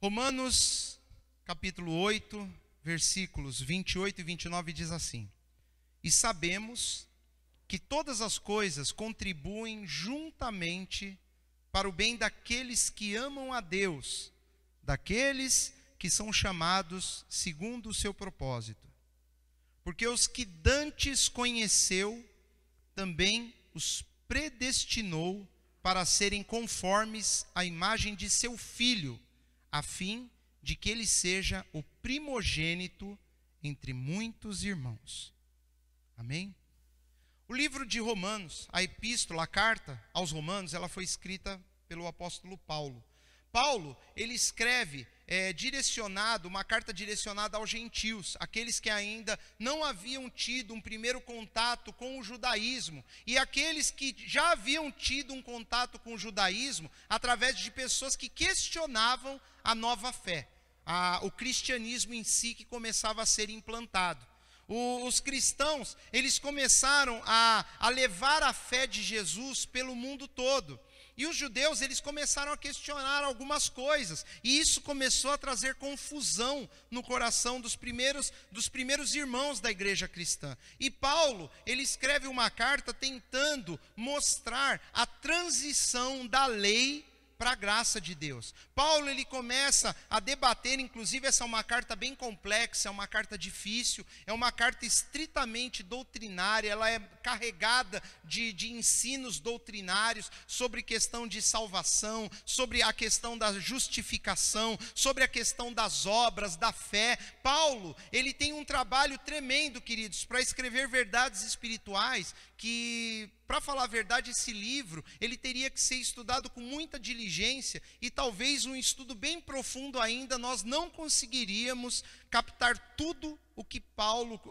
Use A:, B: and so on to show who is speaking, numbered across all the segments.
A: Romanos capítulo 8, versículos 28 e 29 diz assim: E sabemos que todas as coisas contribuem juntamente para o bem daqueles que amam a Deus, daqueles que são chamados segundo o seu propósito. Porque os que dantes conheceu, também os predestinou para serem conformes à imagem de seu Filho, a fim de que ele seja o primogênito entre muitos irmãos. Amém? O livro de Romanos, a epístola, a carta aos Romanos, ela foi escrita pelo apóstolo Paulo. Paulo, ele escreve uma carta direcionada aos gentios, aqueles que ainda não haviam tido um primeiro contato com o judaísmo, e aqueles que já haviam tido um contato com o judaísmo através de pessoas que questionavam a nova fé, o cristianismo em si que começava a ser implantado. Os cristãos, eles começaram a levar a fé de Jesus pelo mundo todo. E os judeus, eles começaram a questionar algumas coisas. E isso começou a trazer confusão no coração dos primeiros irmãos da igreja cristã. E Paulo, ele escreve uma carta tentando mostrar a transição da lei para a graça de Deus. Paulo, ele começa a debater, inclusive essa é uma carta bem complexa, é uma carta difícil, é uma carta estritamente doutrinária, ela é carregada de ensinos doutrinários sobre questão de salvação, sobre a questão da justificação, sobre a questão das obras, da fé. Paulo, ele tem um trabalho tremendo, queridos, para escrever verdades espirituais que, para falar a verdade, esse livro, ele teria que ser estudado com muita diligência e talvez um estudo bem profundo ainda, nós não conseguiríamos captar tudo o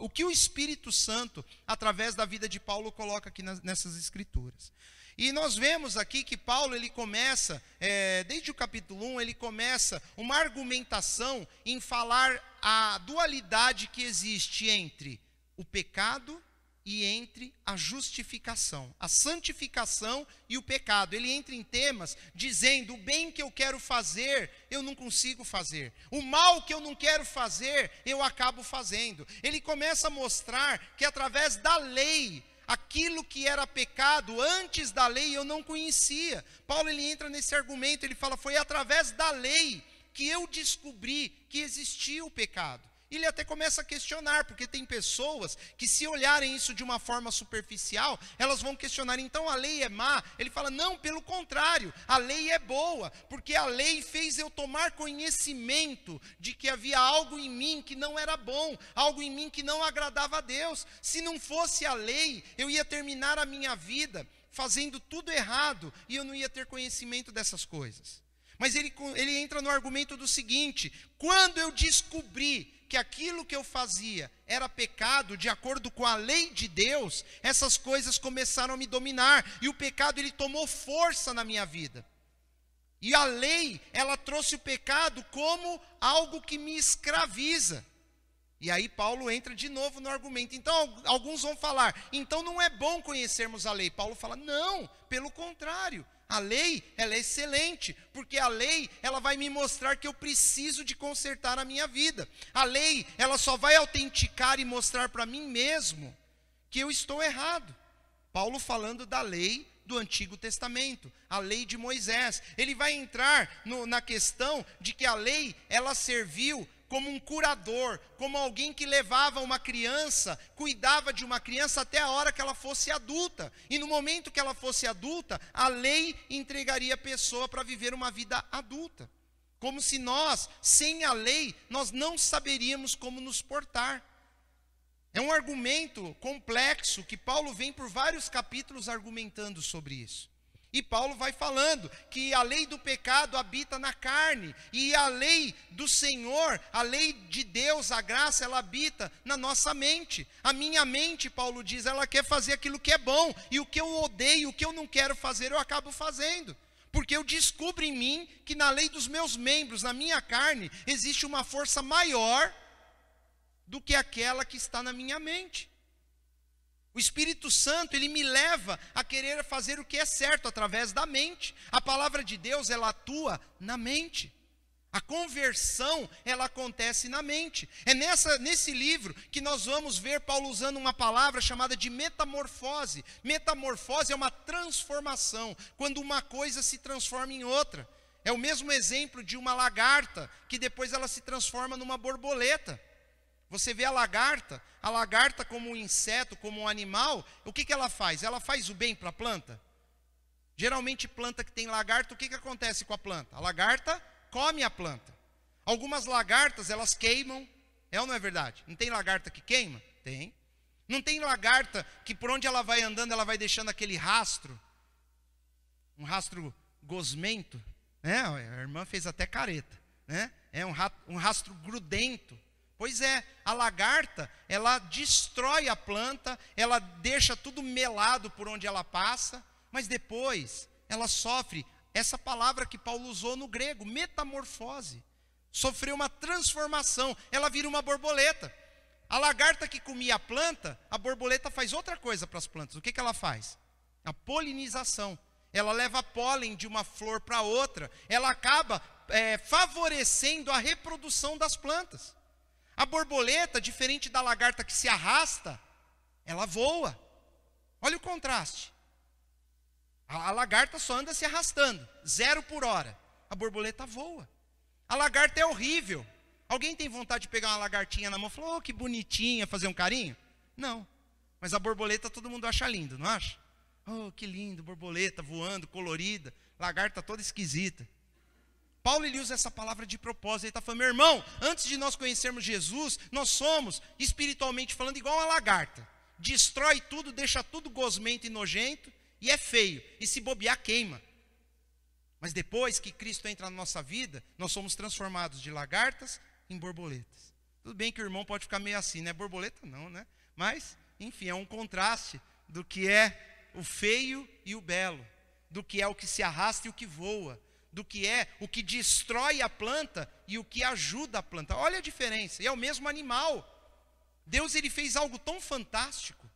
A: que o Espírito Santo, através da vida de Paulo, coloca aqui nessas escrituras. E nós vemos aqui que Paulo, ele começa, desde o capítulo 1, ele começa uma argumentação em falar a dualidade que existe entre o pecado e entre a justificação, a santificação e o pecado. Ele entra em temas dizendo: o bem que eu quero fazer, eu não consigo fazer. O mal que eu não quero fazer, eu acabo fazendo. Ele começa a mostrar que através da lei, aquilo que era pecado antes da lei eu não conhecia. Paulo, ele entra nesse argumento, ele fala: foi através da lei que eu descobri que existia o pecado. Ele até começa a questionar, porque tem pessoas que, se olharem isso de uma forma superficial, elas vão questionar: então a lei é má? Ele fala: não, pelo contrário, a lei é boa, porque a lei fez eu tomar conhecimento de que havia algo em mim que não era bom, algo em mim que não agradava a Deus. Se não fosse a lei, eu ia terminar a minha vida fazendo tudo errado, e eu não ia ter conhecimento dessas coisas. Mas ele entra no argumento do seguinte: quando eu descobri que aquilo que eu fazia era pecado, de acordo com a lei de Deus, essas coisas começaram a me dominar, e o pecado, ele tomou força na minha vida. E a lei, ela trouxe o pecado como algo que me escraviza. E aí Paulo entra de novo no argumento. Então alguns vão falar: então não é bom conhecermos a lei. Paulo fala: não, pelo contrário. A lei, ela é excelente, porque a lei, ela vai me mostrar que eu preciso de consertar a minha vida. A lei, ela só vai autenticar e mostrar para mim mesmo que eu estou errado. Paulo falando da lei do Antigo Testamento, a lei de Moisés. Ele vai entrar na questão de que a lei, ela serviu como um curador, como alguém que levava uma criança, cuidava de uma criança até a hora que ela fosse adulta. E no momento que ela fosse adulta, a lei entregaria a pessoa para viver uma vida adulta. Como se nós, sem a lei, nós não saberíamos como nos portar. É um argumento complexo que Paulo vem por vários capítulos argumentando sobre isso. E Paulo vai falando que a lei do pecado habita na carne, e a lei do Senhor, a lei de Deus, a graça, ela habita na nossa mente. A minha mente, Paulo diz, ela quer fazer aquilo que é bom, e o que eu odeio, o que eu não quero fazer, eu acabo fazendo. Porque eu descubro em mim que na lei dos meus membros, na minha carne, existe uma força maior do que aquela que está na minha mente. O Espírito Santo, ele me leva a querer fazer o que é certo através da mente. A palavra de Deus, ela atua na mente. A conversão, ela acontece na mente. É nesse livro que nós vamos ver Paulo usando uma palavra chamada de metamorfose. Metamorfose é uma transformação, quando uma coisa se transforma em outra. É o mesmo exemplo de uma lagarta, que depois ela se transforma numa borboleta. Você vê a lagarta como um inseto, como um animal, o que ela faz? Ela faz o bem para a planta? Geralmente planta que tem lagarta, o que acontece com a planta? A lagarta come a planta. Algumas lagartas, elas queimam, é ou não é verdade? Não tem lagarta que queima? Tem. Não tem lagarta que por onde ela vai andando, ela vai deixando aquele rastro, um rastro gosmento, né? A irmã fez até careta, né? É um rastro grudento. Pois é, a lagarta, ela destrói a planta, ela deixa tudo melado por onde ela passa, mas depois ela sofre essa palavra que Paulo usou no grego, metamorfose. Sofreu uma transformação, ela vira uma borboleta. A lagarta que comia a planta, a borboleta faz outra coisa para as plantas. O que ela faz? A polinização. Ela leva pólen de uma flor para outra, ela acaba favorecendo a reprodução das plantas. A borboleta, diferente da lagarta que se arrasta, ela voa. Olha o contraste. A lagarta só anda se arrastando, 0 por hora. A borboleta voa. A lagarta é horrível. Alguém tem vontade de pegar uma lagartinha na mão e falar, oh, que bonitinha, fazer um carinho? Não. Mas a borboleta todo mundo acha lindo, não acha? Oh, que lindo, borboleta voando, colorida. Lagarta toda esquisita. Paulo, ele usa essa palavra de propósito. Ele está falando, meu irmão, antes de nós conhecermos Jesus, nós somos, espiritualmente falando, igual uma lagarta. Destrói tudo, deixa tudo gosmento e nojento, e é feio, e se bobear, queima. Mas depois que Cristo entra na nossa vida, nós somos transformados de lagartas em borboletas. Tudo bem que o irmão pode ficar meio assim, né? Borboleta não, né? Mas, enfim, é um contraste do que é o feio e o belo, do que é o que se arrasta e o que voa, do que é o que destrói a planta e o que ajuda a planta. Olha a diferença, e é o mesmo animal. Deus, ele fez algo tão fantástico,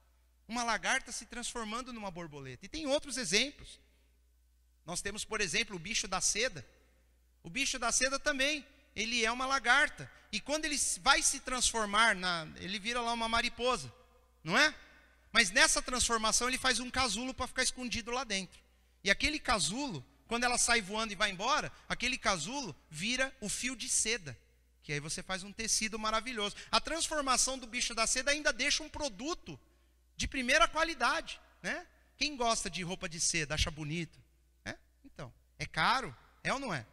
A: uma lagarta se transformando numa borboleta. E tem outros exemplos. Nós temos, por exemplo, o bicho da seda. O bicho da seda também, ele é uma lagarta. E quando ele vai se transformar, ele vira lá uma mariposa, não é? Mas nessa transformação ele faz um casulo para ficar escondido lá dentro. E aquele casulo, quando ela sai voando e vai embora, aquele casulo vira o fio de seda, que aí você faz um tecido maravilhoso. A transformação do bicho da seda ainda deixa um produto de primeira qualidade, né? Quem gosta de roupa de seda, acha bonito, né? Então, é caro, é ou não é?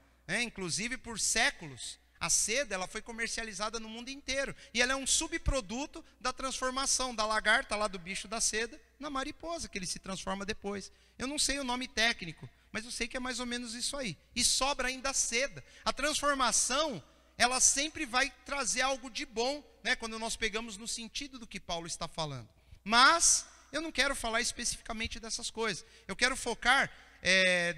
A: Inclusive por séculos, a seda, ela foi comercializada no mundo inteiro, e ela é um subproduto da transformação da lagarta, lá do bicho da seda, na mariposa, que ele se transforma depois. Eu não sei o nome técnico, mas eu sei que é mais ou menos isso aí. E sobra ainda a seda. A transformação, ela sempre vai trazer algo de bom, né, quando nós pegamos no sentido do que Paulo está falando. Mas eu não quero falar especificamente dessas coisas. Eu quero focar,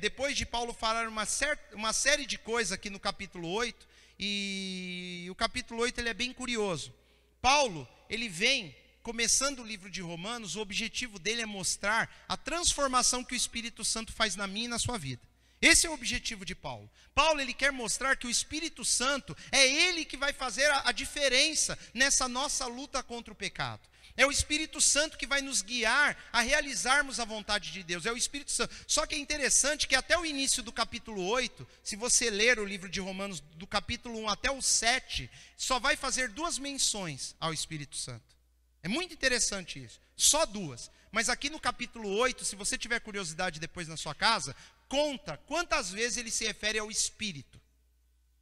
A: depois de Paulo falar uma série de coisas aqui no capítulo 8, e o capítulo 8 ele é bem curioso. Paulo, ele vem, começando o livro de Romanos, o objetivo dele é mostrar a transformação que o Espírito Santo faz na minha e na sua vida. Esse é o objetivo de Paulo. Paulo, ele quer mostrar que o Espírito Santo é ele que vai fazer a diferença nessa nossa luta contra o pecado. É o Espírito Santo que vai nos guiar a realizarmos a vontade de Deus. É o Espírito Santo. Só que é interessante que até o início do capítulo 8, se você ler o livro de Romanos, do capítulo 1 até o 7, só vai fazer 2 menções ao Espírito Santo. É muito interessante isso. Só 2. Mas aqui no capítulo 8, se você tiver curiosidade depois na sua casa, conta quantas vezes ele se refere ao Espírito.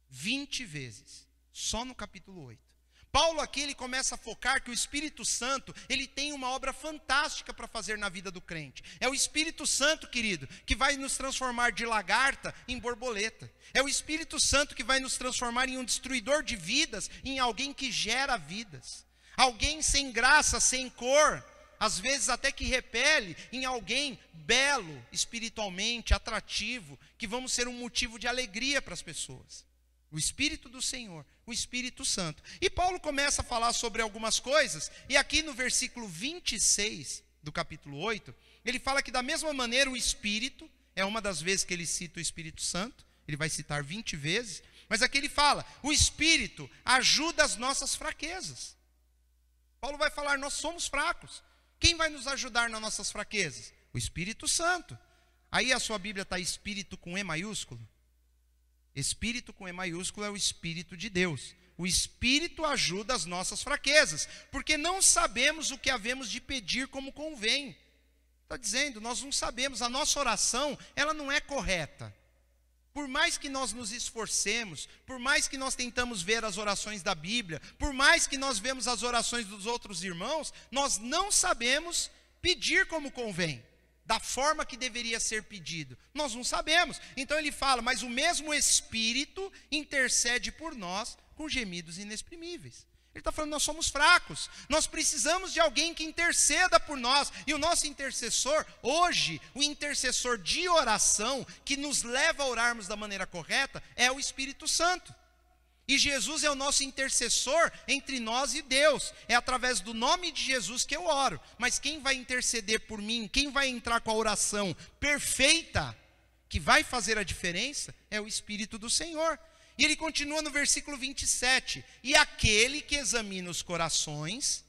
A: 20 vezes. Só no capítulo 8. Paulo aqui, ele começa a focar que o Espírito Santo, ele tem uma obra fantástica para fazer na vida do crente. É o Espírito Santo, querido, que vai nos transformar de lagarta em borboleta. É o Espírito Santo que vai nos transformar em um destruidor de vidas, em alguém que gera vidas. Alguém sem graça, sem cor, às vezes até que repele, em alguém belo, espiritualmente, atrativo, que vamos ser um motivo de alegria para as pessoas. O Espírito do Senhor, o Espírito Santo. E Paulo começa a falar sobre algumas coisas, e aqui no versículo 26 do capítulo 8, ele fala que da mesma maneira o Espírito, é uma das vezes que ele cita o Espírito Santo, ele vai citar 20 vezes, Mas aqui ele fala, o Espírito ajuda as nossas fraquezas. Paulo vai falar, nós somos fracos. Quem vai nos ajudar nas nossas fraquezas? O Espírito Santo. Aí a sua Bíblia está Espírito com E maiúsculo? Espírito com E maiúsculo é o Espírito de Deus. O Espírito ajuda as nossas fraquezas, porque não sabemos o que havemos de pedir como convém. Está dizendo, nós não sabemos, a nossa oração, ela não é correta. Por mais que nós nos esforcemos, por mais que nós tentamos ver as orações da Bíblia, por mais que nós vemos as orações dos outros irmãos, nós não sabemos pedir como convém, da forma que deveria ser pedido. Nós não sabemos. Então ele fala, mas o mesmo Espírito intercede por nós com gemidos inexprimíveis. Ele está falando, nós somos fracos, nós precisamos de alguém que interceda por nós, e o nosso intercessor, hoje, o intercessor de oração, que nos leva a orarmos da maneira correta, é o Espírito Santo. E Jesus é o nosso intercessor entre nós e Deus, é através do nome de Jesus que eu oro, mas quem vai interceder por mim, quem vai entrar com a oração perfeita, que vai fazer a diferença, é o Espírito do Senhor. E ele continua no versículo 27, e aquele que examina os corações,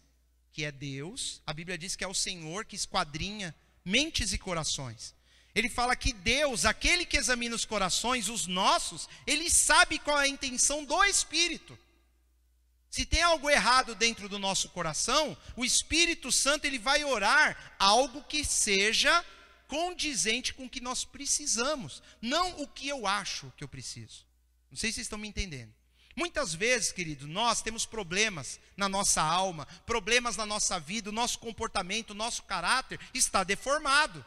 A: que é Deus, a Bíblia diz que é o Senhor que esquadrinha mentes e corações. Ele fala que Deus, aquele que examina os corações, os nossos, ele sabe qual é a intenção do Espírito. Se tem algo errado dentro do nosso coração, o Espírito Santo ele vai orar algo que seja condizente com o que nós precisamos, não o que eu acho que eu preciso. Não sei se vocês estão me entendendo. Muitas vezes, querido, nós temos problemas na nossa alma, problemas na nossa vida, o nosso comportamento, o nosso caráter está deformado.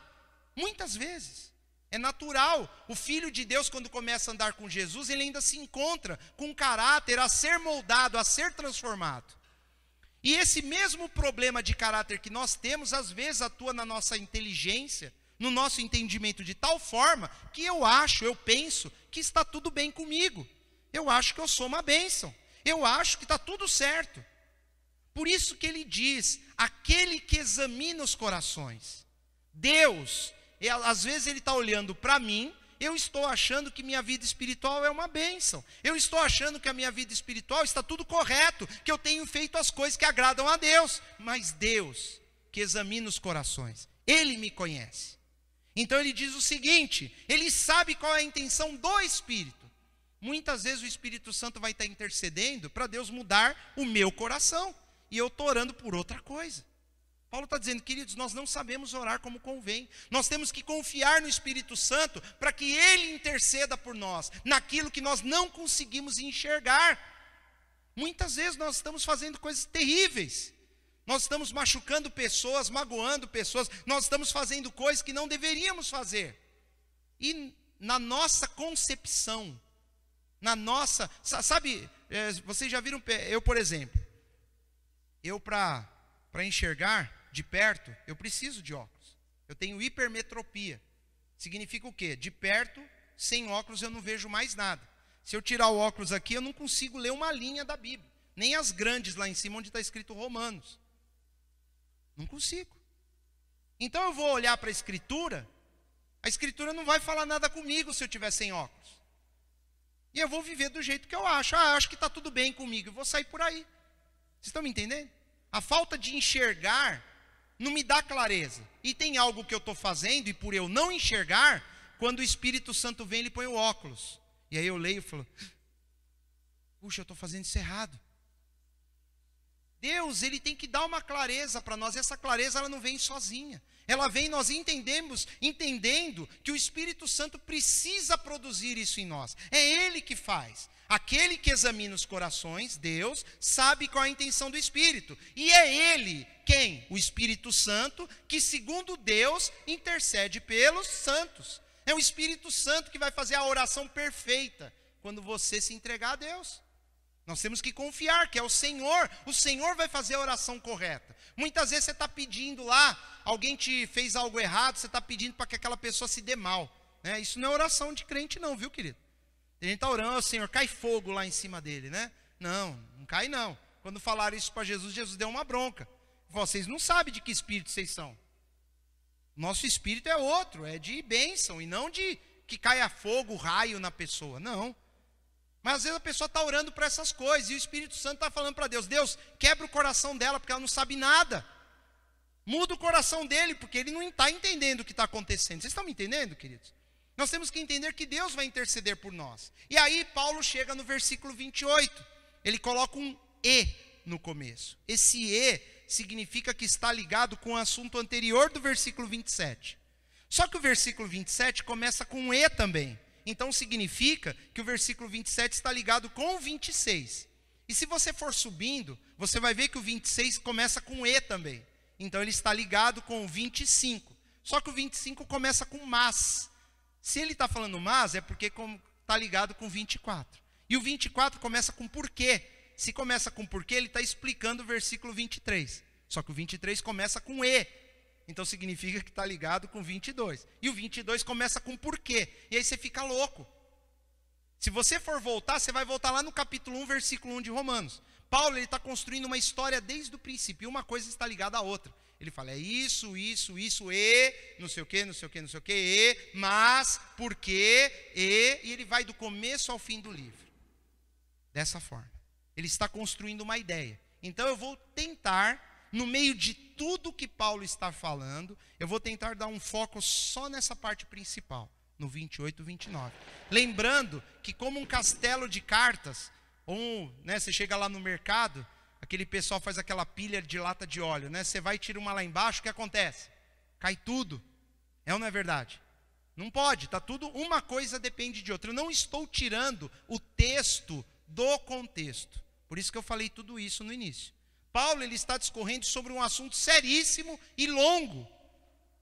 A: Muitas vezes. É natural. O Filho de Deus, quando começa a andar com Jesus, ele ainda se encontra com um caráter a ser moldado, a ser transformado. E esse mesmo problema de caráter que nós temos, às vezes atua na nossa inteligência, no nosso entendimento de tal forma que eu penso que está tudo bem comigo. Eu acho que eu sou uma bênção. Eu acho que está tudo certo. Por isso que ele diz, aquele que examina os corações. Deus, às vezes ele está olhando para mim, eu estou achando que minha vida espiritual é uma bênção. Eu estou achando que a minha vida espiritual está tudo correto, que eu tenho feito as coisas que agradam a Deus. Mas Deus, que examina os corações, Ele me conhece. Então ele diz o seguinte, ele sabe qual é a intenção do Espírito. Muitas vezes o Espírito Santo vai estar intercedendo para Deus mudar o meu coração. E eu estou orando por outra coisa. Paulo está dizendo, queridos, nós não sabemos orar como convém. Nós temos que confiar no Espírito Santo para que Ele interceda por nós, naquilo que nós não conseguimos enxergar. Muitas vezes nós estamos fazendo coisas terríveis. Nós estamos machucando pessoas, magoando pessoas, nós estamos fazendo coisas que não deveríamos fazer. E na nossa concepção, vocês já viram, eu por exemplo, para enxergar de perto, eu preciso de óculos. Eu tenho hipermetropia. Significa o quê? De perto, sem óculos eu não vejo mais nada. Se eu tirar o óculos aqui, eu não consigo ler uma linha da Bíblia. Nem as grandes lá em cima, onde está escrito Romanos. Não consigo. Então eu vou olhar para a Escritura não vai falar nada comigo se eu estiver sem óculos. E eu vou viver do jeito que eu acho. Acho que está tudo bem comigo, eu vou sair por aí. Vocês estão me entendendo? A falta de enxergar não me dá clareza. E tem algo que eu estou fazendo, e por eu não enxergar, quando o Espírito Santo vem, ele põe o óculos. E aí eu leio e falo, puxa, eu estou fazendo isso errado. Deus, ele tem que dar uma clareza para nós. Essa clareza, ela não vem sozinha. Ela vem, nós entendendo que o Espírito Santo precisa produzir isso em nós. É Ele que faz. Aquele que examina os corações, Deus, sabe qual é a intenção do Espírito. E é Ele, quem? O Espírito Santo, que segundo Deus, intercede pelos santos. É o Espírito Santo que vai fazer a oração perfeita, quando você se entregar a Deus. Nós temos que confiar que é o Senhor vai fazer a oração correta. Muitas vezes você está pedindo lá, alguém te fez algo errado, você está pedindo para que aquela pessoa se dê mal. Né? Isso não é oração de crente não, viu, querido? A gente está orando, Senhor, cai fogo lá em cima dele, né? Não cai não. Quando falaram isso para Jesus, Jesus deu uma bronca. Vocês não sabem de que espírito vocês são. Nosso espírito é outro, é de bênção, e não de que caia fogo, raio na pessoa, não. Mas às vezes a pessoa está orando para essas coisas, e o Espírito Santo está falando para Deus, Deus, quebra o coração dela, porque ela não sabe nada. Muda o coração dele, porque ele não está entendendo o que está acontecendo. Vocês estão me entendendo, queridos? Nós temos que entender que Deus vai interceder por nós. E aí Paulo chega no versículo 28. Ele coloca um E no começo. Esse E significa que está ligado com o assunto anterior do versículo 27. Só que o versículo 27 começa com um E também. Então significa que o versículo 27 está ligado com o 26. E se você for subindo, você vai ver que o 26 começa com E também. Então ele está ligado com o 25. Só que o 25 começa com mas. Se ele está falando mas, é porque está ligado com o 24. E o 24 começa com porquê. Se começa com porquê, ele está explicando o versículo 23. Só que o 23 começa com E. Então significa que está ligado com o 22. E o 22 começa com porquê. E aí você fica louco. Se você for voltar, você vai voltar lá no capítulo 1, versículo 1 de Romanos. Paulo está construindo uma história desde o princípio. E uma coisa está ligada à outra. Ele fala, é isso, e, não sei o que, e, mas, porque, e ele vai do começo ao fim do livro. Dessa forma. Ele está construindo uma ideia. Então eu vou tentar, no meio de tudo que Paulo está falando, eu vou tentar dar um foco só nessa parte principal, no 28 e 29. Lembrando que como um castelo de cartas, você chega lá no mercado, aquele pessoal faz aquela pilha de lata de óleo, você vai e tira uma lá embaixo, o que acontece? Cai tudo. É ou não é verdade? Não pode, está tudo, uma coisa depende de outra. Eu não estou tirando o texto do contexto. Por isso que eu falei tudo isso no início. Paulo ele está discorrendo sobre um assunto seríssimo e longo.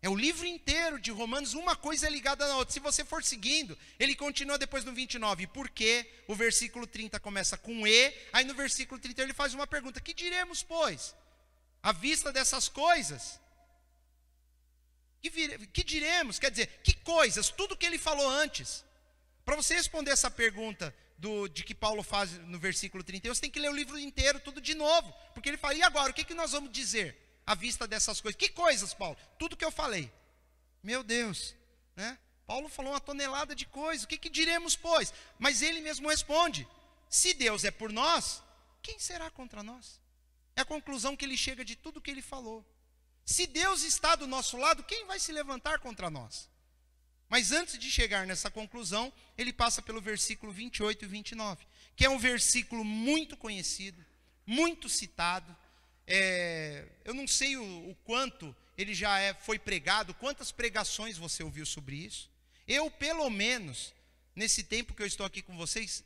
A: É o livro inteiro de Romanos, uma coisa é ligada na outra. Se você for seguindo, ele continua depois no 29. Porque o versículo 30 começa com E, aí no versículo 30 ele faz uma pergunta. Que diremos, pois? À vista dessas coisas? Que diremos? Quer dizer, que coisas? Tudo que ele falou antes. Para você responder essa pergunta de que Paulo faz no versículo 31, você tem que ler o livro inteiro, tudo de novo. Porque ele fala, e agora, o que nós vamos dizer à vista dessas coisas? Que coisas, Paulo? Tudo que eu falei. Meu Deus, né? Paulo falou uma tonelada de coisas. O que diremos, pois? Mas ele mesmo responde, se Deus é por nós, quem será contra nós? É a conclusão que ele chega de tudo que ele falou. Se Deus está do nosso lado, quem vai se levantar contra nós? Mas antes de chegar nessa conclusão, ele passa pelo versículo 28 e 29, que é um versículo muito conhecido, muito citado. Eu não sei o quanto ele já foi pregado, quantas pregações você ouviu sobre isso. Eu, pelo menos, nesse tempo que eu estou aqui com vocês,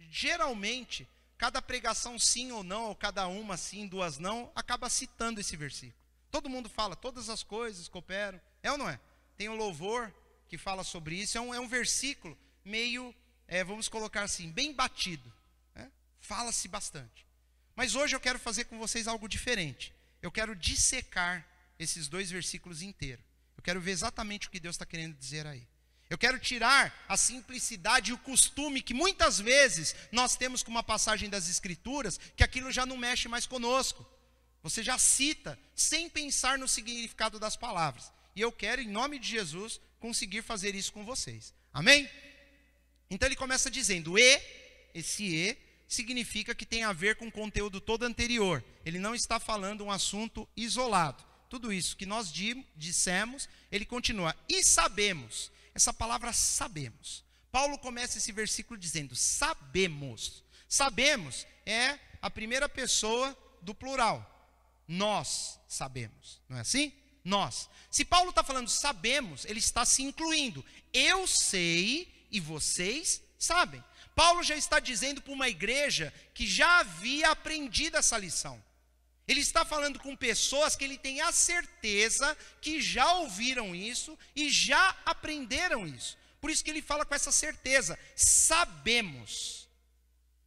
A: geralmente, cada pregação sim ou não, ou cada uma sim, duas não, acaba citando esse versículo. Todo mundo fala, todas as coisas cooperam, é ou não é? Tem um louvor que fala sobre isso, é um versículo meio, vamos colocar assim, bem batido, né? Fala-se bastante. Mas hoje eu quero fazer com vocês algo diferente. Eu quero dissecar esses dois versículos inteiros. Eu quero ver exatamente o que Deus está querendo dizer aí. Eu quero tirar a simplicidade e o costume que muitas vezes nós temos com uma passagem das Escrituras, que aquilo já não mexe mais conosco. Você já cita sem pensar no significado das palavras. E eu quero, em nome de Jesus, conseguir fazer isso com vocês. Amém? Então ele começa dizendo, esse E significa que tem a ver com o conteúdo todo anterior. Ele não está falando um assunto isolado. Tudo isso que nós dissemos, ele continua. E sabemos. Essa palavra sabemos. Paulo começa esse versículo dizendo, sabemos. Sabemos é a primeira pessoa do plural. Nós sabemos. Não é assim? Nós. Se Paulo está falando sabemos, ele está se incluindo. Eu sei e vocês sabem. Paulo já está dizendo para uma igreja que já havia aprendido essa lição. Ele está falando com pessoas que ele tem a certeza que já ouviram isso e já aprenderam isso. Por isso que ele fala com essa certeza, sabemos.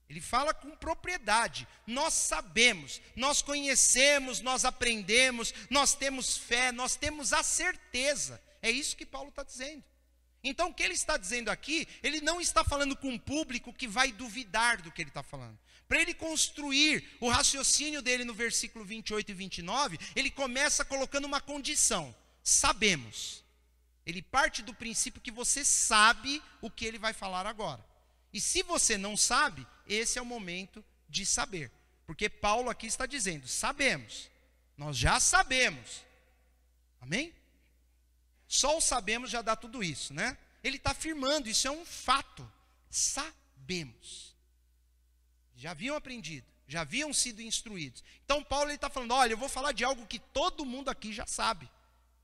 A: Ele fala com propriedade, nós sabemos, nós conhecemos, nós aprendemos, nós temos fé, nós temos a certeza. É isso que Paulo está dizendo. Então o que ele está dizendo aqui, ele não está falando com um público que vai duvidar do que ele está falando. Para ele construir o raciocínio dele no versículo 28 e 29, ele começa colocando uma condição, sabemos. Ele parte do princípio que você sabe o que ele vai falar agora. E se você não sabe, esse é o momento de saber. Porque Paulo aqui está dizendo, sabemos, nós já sabemos. Amém? Só o sabemos já dá tudo isso, né? Ele está afirmando, isso é um fato. Sabemos. Já haviam aprendido, já haviam sido instruídos. Então Paulo está falando, olha, eu vou falar de algo que todo mundo aqui já sabe.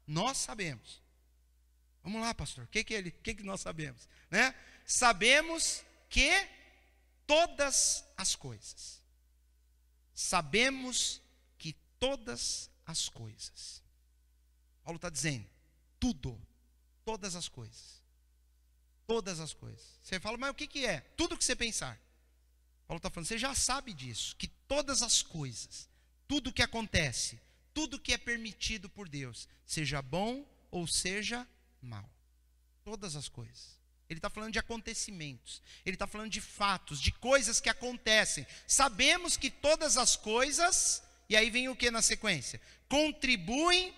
A: Nós sabemos. Vamos lá, pastor, o que nós sabemos? Né? Sabemos que todas as coisas. Sabemos que todas as coisas. Paulo está dizendo, tudo, todas as coisas. Todas as coisas. Você fala, mas o que é? Tudo que você pensar. Paulo está falando, você já sabe disso, que todas as coisas, tudo que acontece, tudo que é permitido por Deus, seja bom ou seja mal. Todas as coisas. Ele está falando de acontecimentos, ele está falando de fatos, de coisas que acontecem. Sabemos que todas as coisas, e aí vem o que na sequência? Contribuem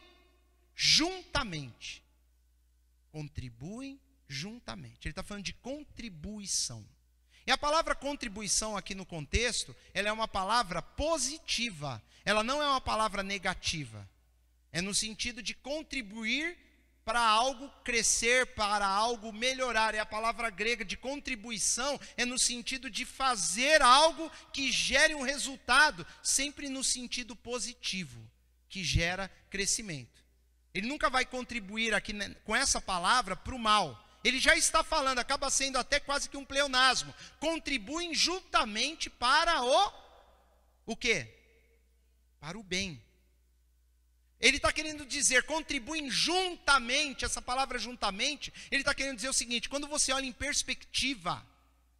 A: juntamente. Contribuem juntamente. Ele está falando de contribuição. E a palavra contribuição aqui no contexto, ela é uma palavra positiva. Ela não é uma palavra negativa. É no sentido de contribuir para algo crescer, para algo melhorar. É a palavra grega de contribuição, é no sentido de fazer algo que gere um resultado, sempre no sentido positivo, que gera crescimento. Ele nunca vai contribuir aqui com essa palavra para o mal. Ele já está falando, acaba sendo até quase que um pleonasmo. Contribuem juntamente para o quê? Para o bem. Ele está querendo dizer, contribuem juntamente, essa palavra juntamente, ele está querendo dizer o seguinte, quando você olha em perspectiva,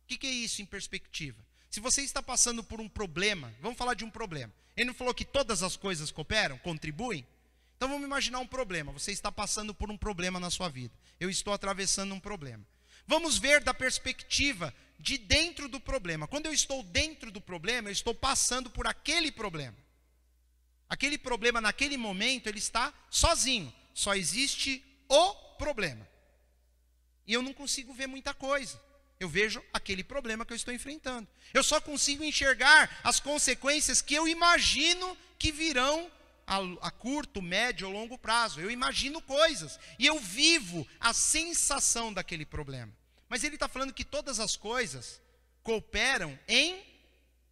A: o que é isso em perspectiva? Se você está passando por um problema, vamos falar de um problema. Ele não falou que todas as coisas cooperam, contribuem? Então vamos imaginar um problema, você está passando por um problema na sua vida. Eu estou atravessando um problema. Vamos ver da perspectiva de dentro do problema. Quando eu estou dentro do problema, eu estou passando por aquele problema. Aquele problema, naquele momento, ele está sozinho. Só existe o problema. E eu não consigo ver muita coisa. Eu vejo aquele problema que eu estou enfrentando. Eu só consigo enxergar as consequências que eu imagino que virão a curto, médio ou longo prazo. Eu imagino coisas. E eu vivo a sensação daquele problema. Mas ele está falando que todas as coisas cooperam em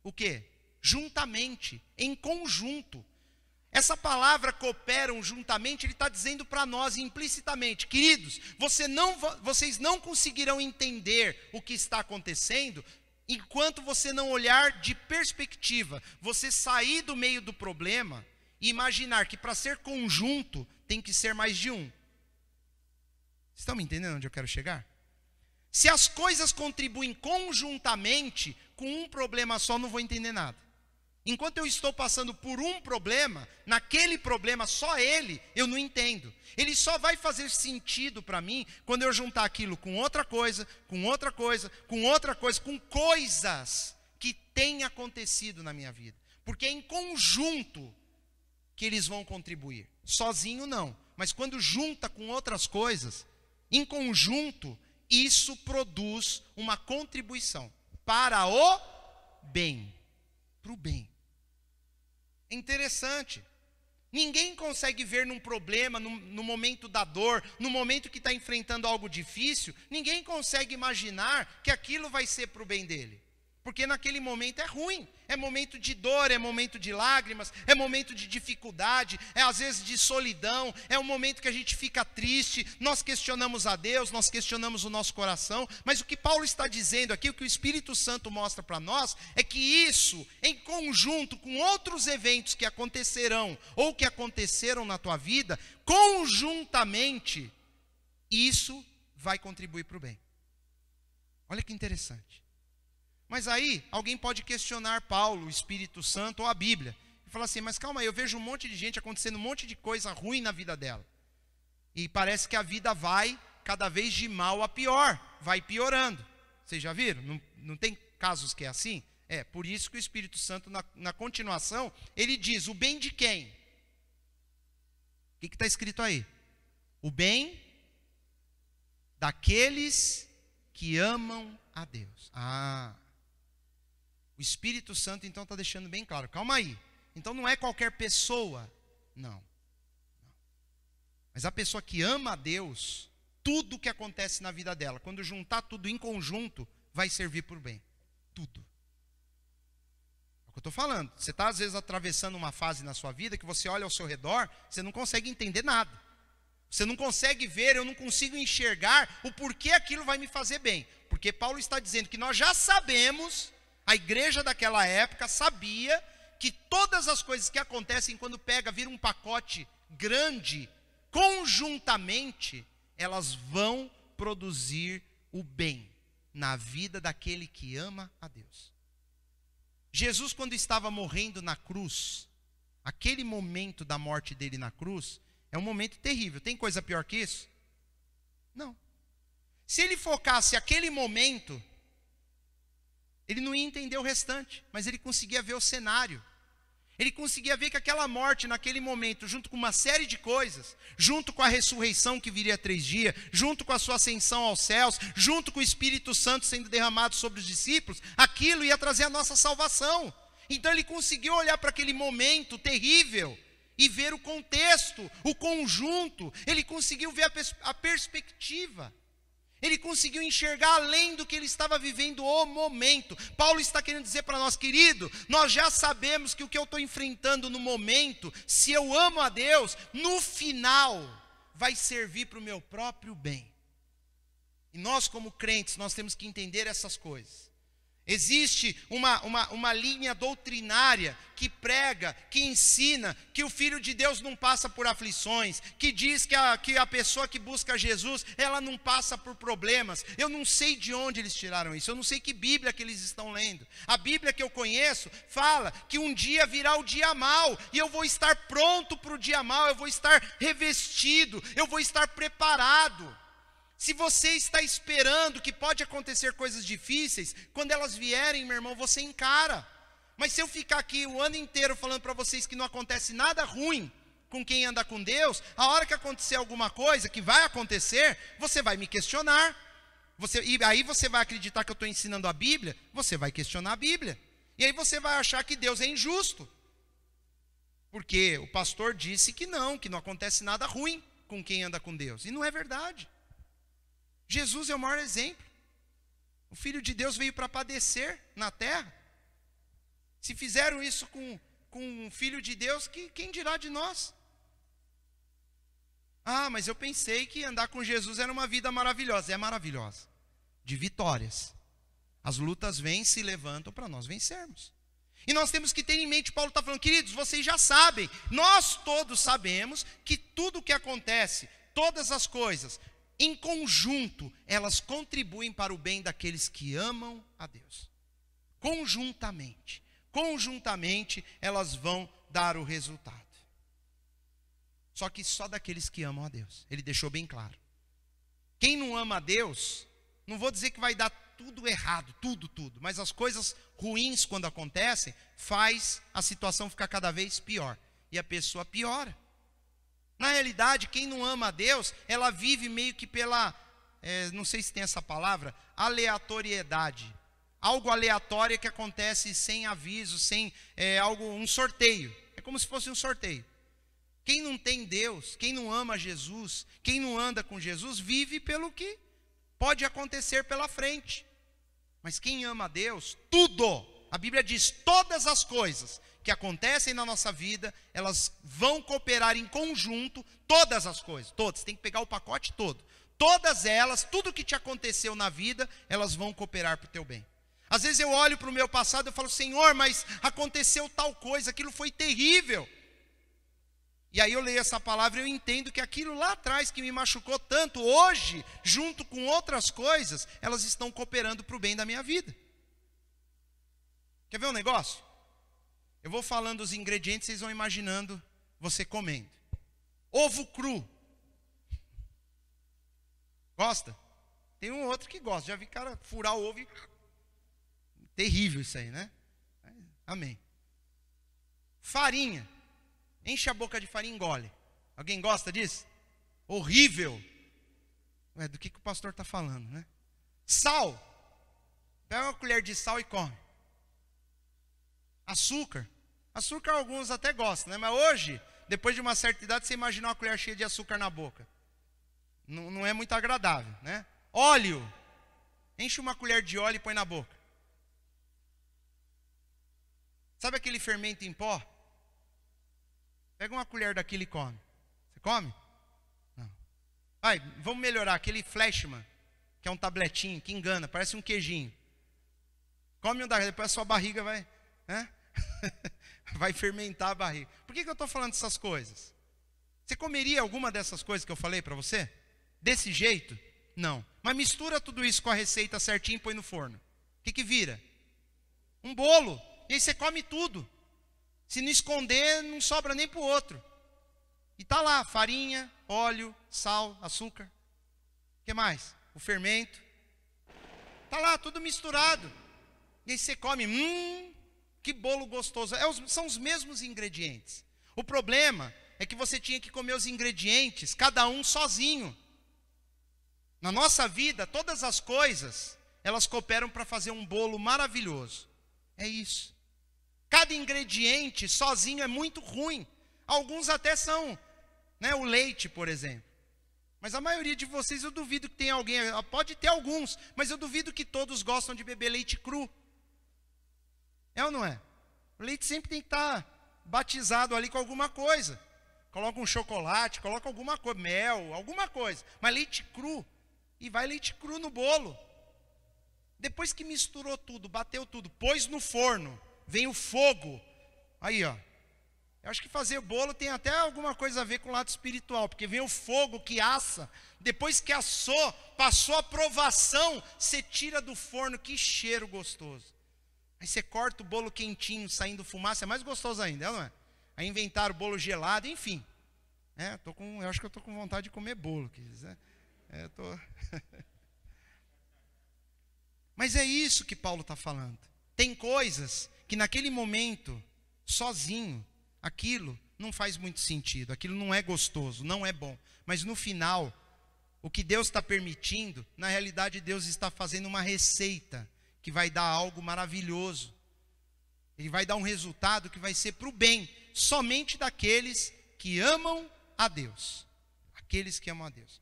A: o quê? Juntamente, em conjunto. Essa palavra cooperam juntamente, ele está dizendo para nós implicitamente, queridos, vocês não conseguirão entender o que está acontecendo enquanto você não olhar de perspectiva, você sair do meio do problema e imaginar que para ser conjunto tem que ser mais de um. Vocês estão me entendendo onde eu quero chegar? Se as coisas contribuem conjuntamente, com um problema só não vou entender nada. Enquanto eu estou passando por um problema, naquele problema, só ele, eu não entendo. Ele só vai fazer sentido para mim quando eu juntar aquilo com outra coisa, com outra coisa, com outra coisa, com coisas que têm acontecido na minha vida. Porque é em conjunto que eles vão contribuir. Sozinho não, mas quando junta com outras coisas, em conjunto, isso produz uma contribuição para o bem. Para o bem. É interessante. Ninguém consegue ver num problema, no momento da dor, no momento que está enfrentando algo difícil, ninguém consegue imaginar que aquilo vai ser para o bem dele. Porque naquele momento é ruim, é momento de dor, é momento de lágrimas, é momento de dificuldade, é às vezes de solidão, é um momento que a gente fica triste, nós questionamos a Deus, nós questionamos o nosso coração, mas o que Paulo está dizendo aqui, o que o Espírito Santo mostra para nós, é que isso, em conjunto com outros eventos que acontecerão, ou que aconteceram na tua vida, conjuntamente, isso vai contribuir para o bem. Olha que interessante. Mas aí, alguém pode questionar Paulo, o Espírito Santo ou a Bíblia. E falar assim, mas calma aí, eu vejo um monte de gente acontecendo um monte de coisa ruim na vida dela. E parece que a vida vai cada vez de mal a pior, vai piorando. Vocês já viram? Não tem casos que é assim? É, por isso que o Espírito Santo, na continuação, ele diz, o bem de quem? O que está escrito aí? O bem daqueles que amam a Deus. O Espírito Santo então está deixando bem claro. Calma aí. Então não é qualquer pessoa. Não. Mas a pessoa que ama a Deus, tudo que acontece na vida dela, quando juntar tudo em conjunto, vai servir por bem. Tudo. É o que eu estou falando. Você está às vezes atravessando uma fase na sua vida que você olha ao seu redor, você não consegue entender nada. Você não consegue ver, eu não consigo enxergar o porquê aquilo vai me fazer bem. Porque Paulo está dizendo que nós já sabemos, a igreja daquela época sabia que todas as coisas que acontecem quando vira um pacote grande, conjuntamente, elas vão produzir o bem na vida daquele que ama a Deus. Jesus, quando estava morrendo na cruz, aquele momento da morte dele na cruz, é um momento terrível. Tem coisa pior que isso? Não. Se ele focasse aquele momento, ele não ia entender o restante, mas ele conseguia ver o cenário. Ele conseguia ver que aquela morte naquele momento, junto com uma série de coisas, junto com a ressurreição que viria 3 dias, junto com a sua ascensão aos céus, junto com o Espírito Santo sendo derramado sobre os discípulos, aquilo ia trazer a nossa salvação. Então ele conseguiu olhar para aquele momento terrível e ver o contexto, o conjunto. Ele conseguiu ver a perspectiva. Ele conseguiu enxergar além do que ele estava vivendo o momento. Paulo está querendo dizer para nós, querido, nós já sabemos que o que eu estou enfrentando no momento, se eu amo a Deus, no final vai servir para o meu próprio bem. E nós como crentes, nós temos que entender essas coisas. Existe uma linha doutrinária que prega, que ensina que o Filho de Deus não passa por aflições, que diz que a pessoa que busca Jesus, ela não passa por problemas. Eu não sei de onde eles tiraram isso, eu não sei que Bíblia que eles estão lendo. A Bíblia que eu conheço fala que um dia virá o dia mau, e eu vou estar pronto para o dia mau, eu vou estar revestido, eu vou estar preparado. Se você está esperando que pode acontecer coisas difíceis, quando elas vierem, meu irmão, você encara. Mas se eu ficar aqui o ano inteiro falando para vocês que não acontece nada ruim com quem anda com Deus, a hora que acontecer alguma coisa, que vai acontecer, você vai me questionar. E aí você vai acreditar que eu estou ensinando a Bíblia, você vai questionar a Bíblia. E aí você vai achar que Deus é injusto. Porque o pastor disse que não acontece nada ruim com quem anda com Deus. E não é verdade. Jesus é o maior exemplo. O Filho de Deus veio para padecer na terra. Se fizeram isso com o Filho de Deus, quem dirá de nós? Mas eu pensei que andar com Jesus era uma vida maravilhosa. É maravilhosa. De vitórias. As lutas vêm, se levantam para nós vencermos. E nós temos que ter em mente, Paulo está falando, queridos, vocês já sabem, nós todos sabemos que tudo o que acontece, todas as coisas, em conjunto, elas contribuem para o bem daqueles que amam a Deus. Conjuntamente, elas vão dar o resultado. Só que só daqueles que amam a Deus. Ele deixou bem claro. Quem não ama a Deus, não vou dizer que vai dar tudo errado, tudo, mas as coisas ruins quando acontecem, faz a situação ficar cada vez pior. E a pessoa piora. Na realidade, quem não ama a Deus, ela vive meio que pela, não sei se tem essa palavra, aleatoriedade. Algo aleatório que acontece sem aviso, sem um sorteio. É como se fosse um sorteio. Quem não tem Deus, quem não ama Jesus, quem não anda com Jesus, vive pelo que pode acontecer pela frente. Mas quem ama a Deus, tudo, a Bíblia diz, todas as coisas que acontecem na nossa vida, elas vão cooperar em conjunto, todas as coisas, todas, tem que pegar o pacote todo. Todas elas, tudo que te aconteceu na vida, elas vão cooperar para o teu bem. Às vezes eu olho para o meu passado e falo, Senhor, mas aconteceu tal coisa, aquilo foi terrível. E aí eu leio essa palavra e eu entendo que aquilo lá atrás que me machucou tanto, hoje, junto com outras coisas, elas estão cooperando para o bem da minha vida. Quer ver um negócio? Eu vou falando os ingredientes, vocês vão imaginando você comendo. Ovo cru. Gosta? Tem um outro que gosta. Já vi cara furar o ovo e... Terrível isso aí, né? Amém. Farinha. Enche a boca de farinha e engole. Alguém gosta disso? Horrível. Do que o pastor está falando, né? Sal. Pega uma colher de sal e come. Açúcar. Açúcar alguns até gostam, né? Mas hoje, depois de uma certa idade, você imagina uma colher cheia de açúcar na boca. Não é muito agradável, né? Óleo. Enche uma colher de óleo e põe na boca. Sabe aquele fermento em pó? Pega uma colher daquilo e come. Você come? Não. Vai, vamos melhorar. Aquele Flashman, que é um tabletinho, que engana, parece um queijinho. Come um daquele, depois a sua barriga vai... né? Vai fermentar a barriga. Por que eu estou falando essas coisas? Você comeria alguma dessas coisas que eu falei para você? Desse jeito? Não. Mas mistura tudo isso com a receita certinho e põe no forno. O que vira? Um bolo. E aí você come tudo. Se não esconder, não sobra nem para o outro. E tá lá, farinha, óleo, sal, açúcar. O que mais? O fermento. Tá lá, tudo misturado. E aí você come, que bolo gostoso. São os mesmos ingredientes. O problema é que você tinha que comer os ingredientes, cada um sozinho. Na nossa vida, todas as coisas, elas cooperam para fazer um bolo maravilhoso. É isso. Cada ingrediente sozinho é muito ruim. Alguns até são, né? O leite, por exemplo. Mas a maioria de vocês, eu duvido que tenha alguém, pode ter alguns, mas eu duvido que todos gostam de beber leite cru. É ou não é? O leite sempre tem que estar batizado ali com alguma coisa. Coloca um chocolate, coloca alguma coisa, mel, alguma coisa. Mas leite cru. E vai leite cru no bolo. Depois que misturou tudo, bateu tudo, pôs no forno, vem o fogo. Aí, ó. Eu acho que fazer bolo tem até alguma coisa a ver com o lado espiritual, porque vem o fogo que assa. Depois que assou, passou a provação, você tira do forno, que cheiro gostoso. Aí você corta o bolo quentinho, saindo fumaça, é mais gostoso ainda, não é? Aí inventaram o bolo gelado, enfim. Eu acho que eu estou com vontade de comer bolo. Mas é isso que Paulo está falando. Tem coisas que naquele momento, sozinho, aquilo não faz muito sentido, aquilo não é gostoso, não é bom. Mas no final, o que Deus está permitindo, na realidade Deus está fazendo uma receita que vai dar algo maravilhoso. Ele vai dar um resultado que vai ser para o bem, somente daqueles que amam a Deus. Aqueles que amam a Deus.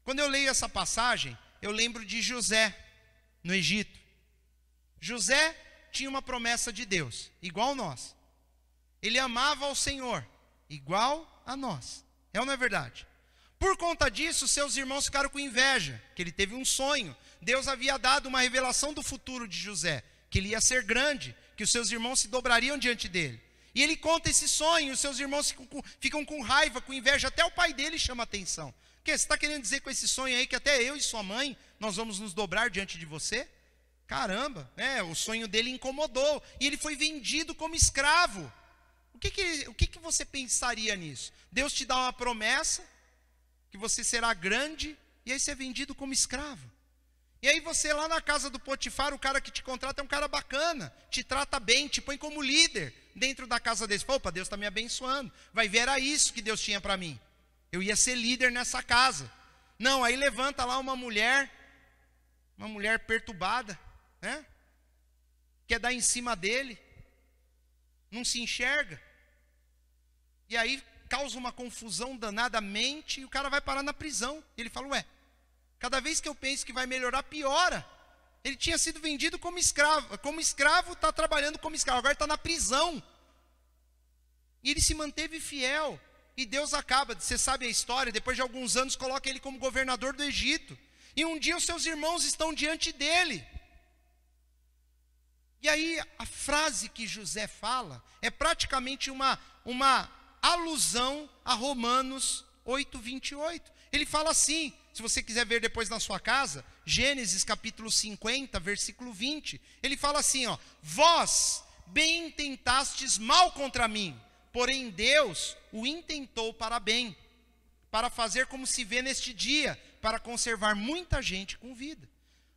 A: Quando eu leio essa passagem, eu lembro de José, no Egito. José tinha uma promessa de Deus, igual nós. Ele amava ao Senhor, igual a nós. É ou não é verdade? Por conta disso, seus irmãos ficaram com inveja, que ele teve um sonho. Deus havia dado uma revelação do futuro de José, que ele ia ser grande, que os seus irmãos se dobrariam diante dele. E ele conta esse sonho, e os seus irmãos ficam com raiva, com inveja, até o pai dele chama atenção. O que você está querendo dizer com esse sonho aí, que até eu e sua mãe, nós vamos nos dobrar diante de você? Caramba, o sonho dele incomodou, e ele foi vendido como escravo. O que você pensaria nisso? Deus te dá uma promessa, que você será grande, e aí você é vendido como escravo. E aí você lá na casa do Potifar, o cara que te contrata é um cara bacana, te trata bem, te põe como líder dentro da casa dele. Fala, opa, Deus está me abençoando. Vai ver, era isso que Deus tinha para mim. Eu ia ser líder nessa casa. Não, aí levanta lá uma mulher perturbada, né? Quer dar em cima dele, não se enxerga. E aí causa uma confusão danadamente e o cara vai parar na prisão. Ele fala, cada vez que eu penso que vai melhorar, piora. Ele tinha sido vendido como escravo, está trabalhando como escravo, agora está na prisão. E ele se manteve fiel. E Deus acaba, você sabe a história, depois de alguns anos coloca ele como governador do Egito. E um dia os seus irmãos estão diante dele. E aí a frase que José fala é praticamente uma alusão a Romanos 8:28. Ele fala assim, se você quiser ver depois na sua casa, Gênesis capítulo 50, versículo 20. Ele fala assim, vós bem intentastes mal contra mim, porém Deus o intentou para bem, para fazer como se vê neste dia, para conservar muita gente com vida.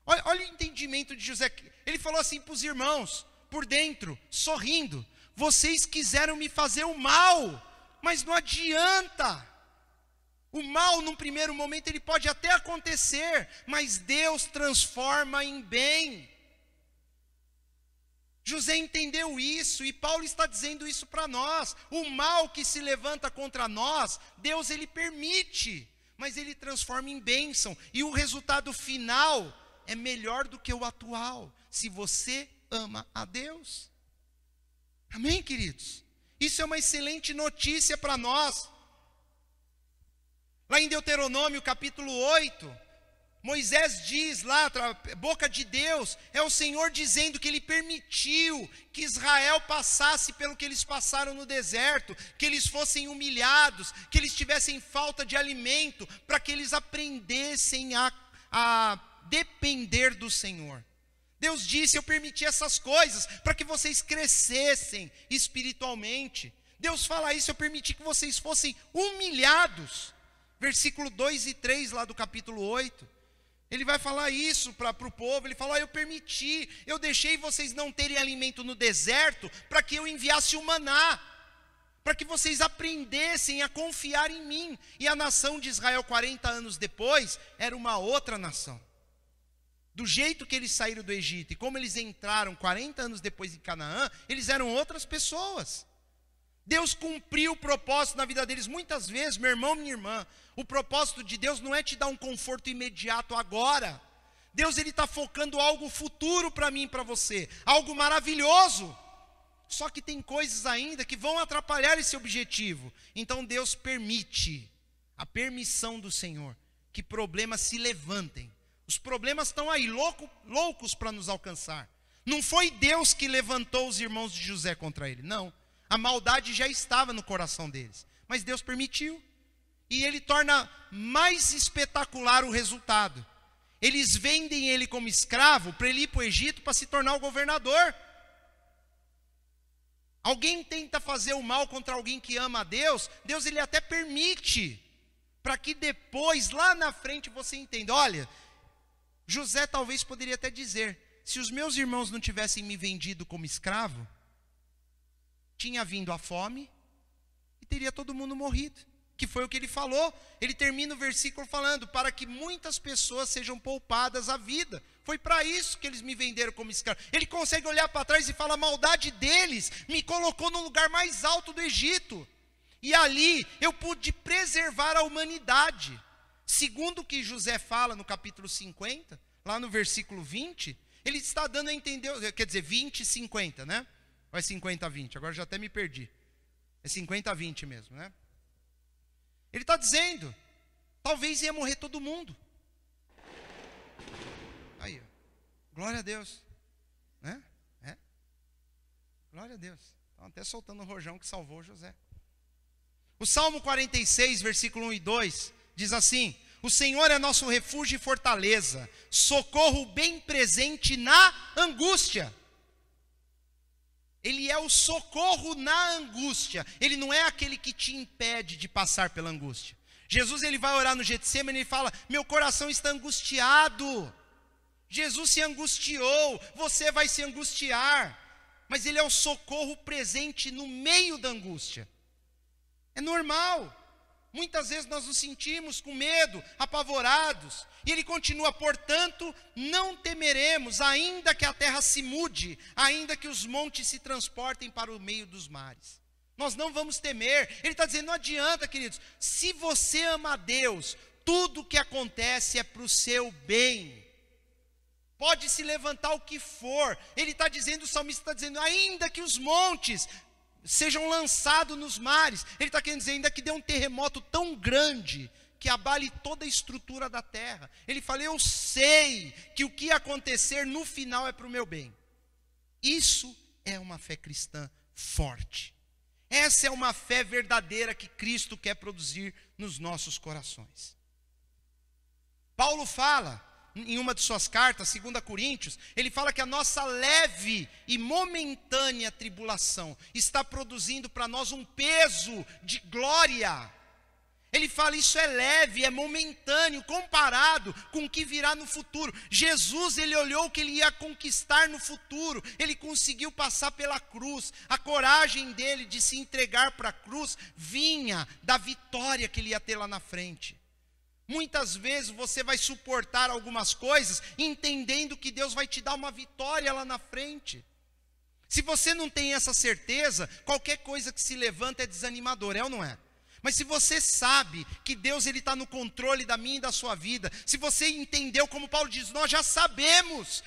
A: Olha o entendimento de José. Ele falou assim para os irmãos, por dentro, sorrindo, vocês quiseram me fazer o mal, mas não adianta. O mal, num primeiro momento, ele pode até acontecer, mas Deus transforma em bem. José entendeu isso, e Paulo está dizendo isso para nós. O mal que se levanta contra nós, Deus ele permite, mas ele transforma em bênção. E o resultado final é melhor do que o atual, se você ama a Deus. Amém, queridos? Isso é uma excelente notícia para nós. Lá em Deuteronômio capítulo 8, Moisés diz lá, boca de Deus, é o Senhor dizendo que ele permitiu que Israel passasse pelo que eles passaram no deserto, que eles fossem humilhados, que eles tivessem falta de alimento, para que eles aprendessem a depender do Senhor. Deus disse, eu permiti essas coisas para que vocês crescessem espiritualmente. Deus fala isso, eu permiti que vocês fossem humilhados. Versículo 2 e 3 lá do capítulo 8. Ele vai falar isso para o povo, ele fala, eu permiti, eu deixei vocês não terem alimento no deserto, para que eu enviasse o maná, para que vocês aprendessem a confiar em mim. E a nação de Israel, 40 anos depois, era uma outra nação. Do jeito que eles saíram do Egito, e como eles entraram 40 anos depois em Canaã, eles eram outras pessoas. Deus cumpriu o propósito na vida deles. Muitas vezes, meu irmão, minha irmã, o propósito de Deus não é te dar um conforto imediato agora. Deus ele está focando algo futuro para mim e para você, algo maravilhoso. Só que tem coisas ainda que vão atrapalhar esse objetivo. Então Deus permite, a permissão do Senhor, que problemas se levantem. Os problemas estão aí, loucos para nos alcançar. Não foi Deus que levantou os irmãos de José contra ele, não. A maldade já estava no coração deles, mas Deus permitiu. E ele torna mais espetacular o resultado. Eles vendem ele como escravo para ele ir para o Egito para se tornar o governador. Alguém tenta fazer o mal contra alguém que ama a Deus, Deus ele até permite, para que depois, lá na frente, você entenda. Olha, José talvez poderia até dizer, se os meus irmãos não tivessem me vendido como escravo, tinha vindo a fome e teria todo mundo morrido. Que foi o que ele falou. Ele termina o versículo falando, para que muitas pessoas sejam poupadas a vida. Foi para isso que eles me venderam como escravo. Ele consegue olhar para trás e fala, a maldade deles me colocou no lugar mais alto do Egito. E ali eu pude preservar a humanidade. Segundo o que José fala no capítulo 50, lá no versículo 20, ele está dando a entender, quer dizer, 20 e 50, né? Ou é 50 a 20? Agora já até me perdi. É 50 a 20 mesmo, né? Ele está dizendo, talvez ia morrer todo mundo. Aí, ó. Glória a Deus. Né? É. Glória a Deus. Estão até soltando o rojão que salvou José. O Salmo 46, versículo 1 e 2, diz assim, o Senhor é nosso refúgio e fortaleza, socorro bem presente na angústia. Ele é o socorro na angústia. Ele não é aquele que te impede de passar pela angústia. Jesus ele vai orar no Getsemane e ele fala, meu coração está angustiado. Jesus se angustiou, você vai se angustiar. Mas ele é o socorro presente no meio da angústia. É normal. Muitas vezes nós nos sentimos com medo, apavorados. E ele continua, portanto, não temeremos, ainda que a terra se mude, ainda que os montes se transportem para o meio dos mares. Nós não vamos temer. Ele está dizendo, não adianta, queridos. Se você ama a Deus, tudo o que acontece é para o seu bem. Pode se levantar o que for. Ele está dizendo, o salmista está dizendo, ainda que os montes sejam lançados nos mares. Ele está querendo dizer, ainda que dê um terremoto tão grande que abale toda a estrutura da terra. Ele fala, eu sei que o que acontecer no final é para o meu bem. Isso é uma fé cristã forte. Essa é uma fé verdadeira que Cristo quer produzir nos nossos corações. Paulo fala, em uma de suas cartas, 2 Coríntios, ele fala que a nossa leve e momentânea tribulação está produzindo para nós um peso de glória. Ele fala, isso é leve, é momentâneo, comparado com o que virá no futuro. Jesus, ele olhou o que ele ia conquistar no futuro. Ele conseguiu passar pela cruz. A coragem dele de se entregar para a cruz vinha da vitória que ele ia ter lá na frente. Muitas vezes você vai suportar algumas coisas, entendendo que Deus vai te dar uma vitória lá na frente. Se você não tem essa certeza, qualquer coisa que se levanta é desanimador, é ou não é? Mas se você sabe que Deus está no controle da minha e da sua vida, se você entendeu, como Paulo diz, nós sabemos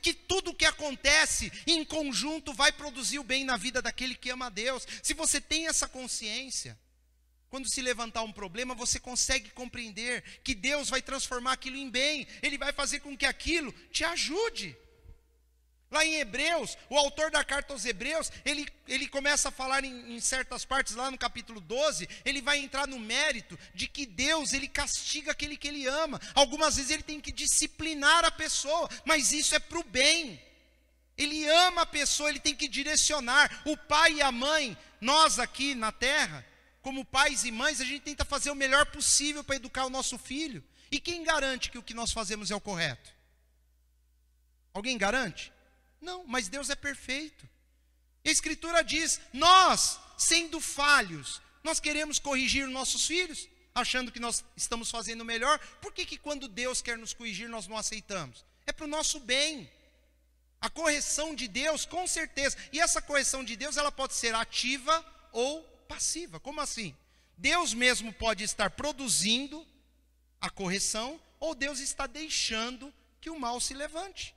A: que tudo o que acontece em conjunto vai produzir o bem na vida daquele que ama a Deus. Se você tem essa consciência, quando se levantar um problema, você consegue compreender que Deus vai transformar aquilo em bem, Ele vai fazer com que aquilo te ajude. Lá em Hebreus, o autor da carta aos Hebreus, ele começa a falar em certas partes, lá no capítulo 12, ele vai entrar no mérito de que Deus, ele castiga aquele que ele ama. Algumas vezes ele tem que disciplinar a pessoa, mas isso é para o bem. Ele ama a pessoa, ele tem que direcionar. O pai e a mãe, nós aqui na terra, como pais e mães, a gente tenta fazer o melhor possível para educar o nosso filho. E quem garante que o que nós fazemos é o correto? Alguém garante? Não, mas Deus é perfeito. A Escritura diz, nós, sendo falhos, nós queremos corrigir nossos filhos, achando que nós estamos fazendo melhor. Por que quando Deus quer nos corrigir, nós não aceitamos? É para o nosso bem. A correção de Deus, com certeza. E essa correção de Deus, ela pode ser ativa ou passiva. Como assim? Deus mesmo pode estar produzindo a correção, ou Deus está deixando que o mal se levante.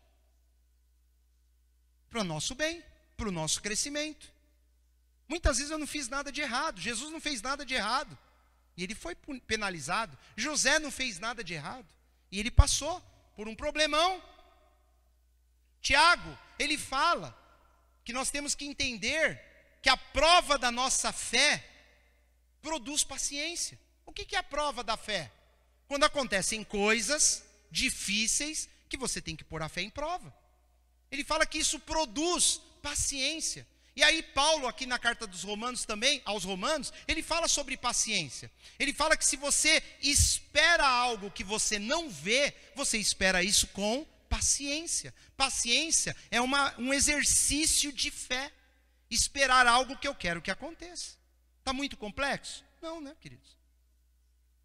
A: Para o nosso bem, para o nosso crescimento. Muitas vezes eu não fiz nada de errado. Jesus não fez nada de errado. E ele foi penalizado. José não fez nada de errado. E ele passou por um problemão. Tiago, ele fala que nós temos que entender que a prova da nossa fé produz paciência. O que é a prova da fé? Quando acontecem coisas difíceis que você tem que pôr a fé em prova. Ele fala que isso produz paciência. E aí Paulo, aqui na carta dos Romanos também, aos Romanos, ele fala sobre paciência. Ele fala que se você espera algo que você não vê, você espera isso com paciência. Paciência é um exercício de fé. Esperar algo que eu quero que aconteça. Está muito complexo? Não, né, queridos?